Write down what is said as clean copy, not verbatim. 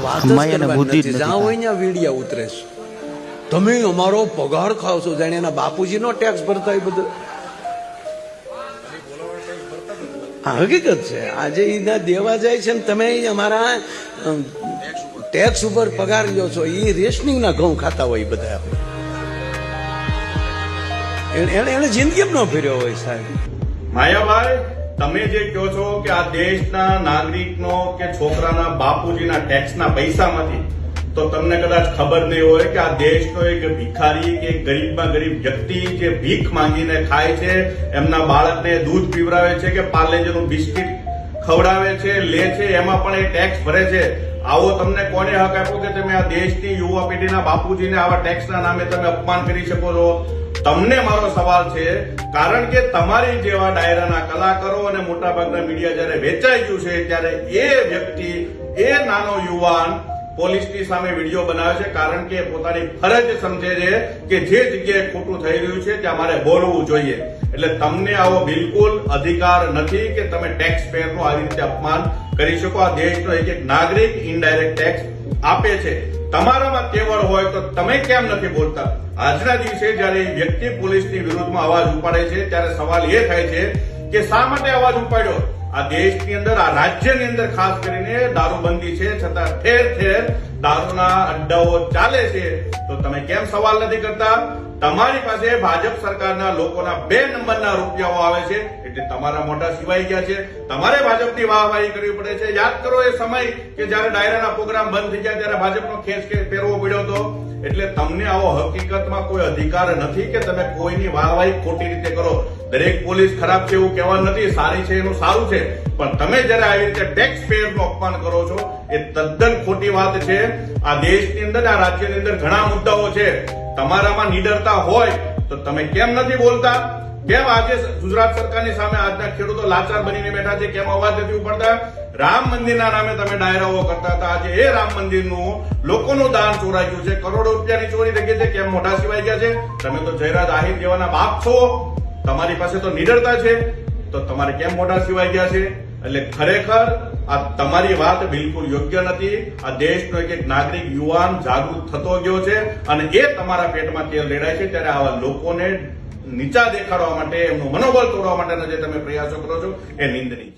વાત જ કરવાની નથી. જ્યાં હોય ત્યાં વીડિયા ઉતરે છે. તમે અમારો પગાર ખાવ છો, જાણે એના બાપુજીનો ટેક્સ ભરતા હોય બધું. હકીકત છે. આજે એના દેવા જાય છે ને તમે અમારા ટેક્સ ઉપર પગાર લ્યો છો. એ રેશનિંગ ના ઘઉં ખાતા હોય બધા. એને જિંદગી ન ફેર્યો હોય સાહેબ. માયાભાઈ, તમે જે કહો છો કે આ દેશના નાગરિકનો કે છોકરાના બાપુજીના ટેક્સના પૈસામાંથી, તો તમને કદાચ ખબર નહીં હોય કે આ દેશનો એક ભિખારી કે ગરીબમાં ગરીબ વ્યક્તિ જે ભીખ માંગીને ખાય છે, એમના બાળકને દૂધ પીવડાવે છે કે પાર્લેજીનું બિસ્કિટ ખવડાવે છે, લે છે, એમાં પણ એ ટેક્સ ભરે છે. આવો તમને કોને હક આપ્યો કે તમે આ દેશની યુવા પેઢીના બાપુજીને આવા ટેક્સના નામે તમે અપમાન કરી શકો છો? તમને મારો સવાલ છે, કારણ કે તમારી જેવા ડાયરાના કલાકારો અને મોટાભાગના મીડિયા જયારે વેચાઈ ગયું છે, ત્યારે એ વ્યક્તિ, એ નાનો યુવાન પોલીસની સામે વિડીયો બનાવે છે, કારણ કે પોતાની ફરજ સમજે છે કે જે જગ્યાએ ખોટું થઈ રહ્યું છે ત્યાં મારે બોલવું જોઈએ. એટલે તમને આવો બિલકુલ અધિકાર નથી કે તમે ટેક્સ પેયરનું આવી રીતે અપમાન કરી શકો. આ દેશનો એક એક નાગરિક ઇનડાયરેક્ટ ટેક્સ આપે છે. તમારામાં તેવડ હોય તો તમે કેમ નથી બોલતા? આજના દિવસે જયારે વ્યક્તિ પોલીસની વિરુદ્ધમાં અવાજ ઉપાડે છે, ત્યારે સવાલ એ થાય છે કે શા માટે અવાજ ઉપાડ્યો? આ દેશની અંદર, આ રાજ્યની અંદર ખાસ કરીને દારૂબંધી છે, છતાં ઠેર ઠેર દારૂના અડ્ડાઓ ચાલે છે, તો તમે કેમ સવાલ નથી કરતા? તમારી પાસે ભાજપ સરકારના લોકોના 2 નંબરના રૂપિયાઓ આવે છે, એટલે તમારા મોઢા સિવાય ગયા છે. તમારે ભાજપની વાહવાહી કરવી પડે છે. યાદ કરો એ સમય કે જયારે ડાયરાના પ્રોગ્રામ બંધ થઈ ગયા, ત્યારે ભાજપનો ખેસ પહેરવો પડ્યો હતો. એટલે તમને આવો હકીકતમાં કોઈ અધિકાર નથી કે તમે કોઈની વાહવાહી ખોટી રીતે કરો. દરેક પોલીસ ખરાબ છે એવું કહેવાનું નથી, સારી છે એનું સારું છે, પણ તમે જયારે આવી રીતે ટેક્સ પેયરનું અપમાન કરો છો, એ તદ્દન ખોટી વાત છે. આ દેશની અંદર, આ રાજ્યની અંદર ઘણા મુદ્દાઓ છે. તમારામાં નિડરતા હોય તો તમે કેમ નથી બોલતા? કેમ આજે ગુજરાત સરકારની સામે આજના ખેડૂતો લાચાર બનીને બેઠા છે? કેમ અવાજ નથી ઉપાડતા? રામ મંદિરના નામે તમે ડાયરાઓ કરતા હતા, આજે એ રામ મંદિરનું લોકોનું દાન ચોરાઈ ગયું છે, કરોડો રૂપિયાની ચોરી થઈ ગઈ છે. કેમ મોઢા સિવાય ગયા છે? તમે તો જયરાજ આહિર જેવાના બાપ છો, તમારી પાસે તો નિડરતા છે, તો તમારે કેમ મોઢા સિવાય ગયા છે? એટલે ખરેખર આ તમારી વાત બિલકુલ યોગ્ય નથી. આ દેશનો એક એક નાગરિક યુવાન જાગૃત થતો ગયો છે, અને એ તમારા પેટમાં તેલ રેડાય છે. ત્યારે આવા લોકોને નીચા દેખાડવા માટે, એમનું મનોબળ તોડવા માટેના જે તમે પ્રયાસો કરો છો, એ નિંદનીય છે.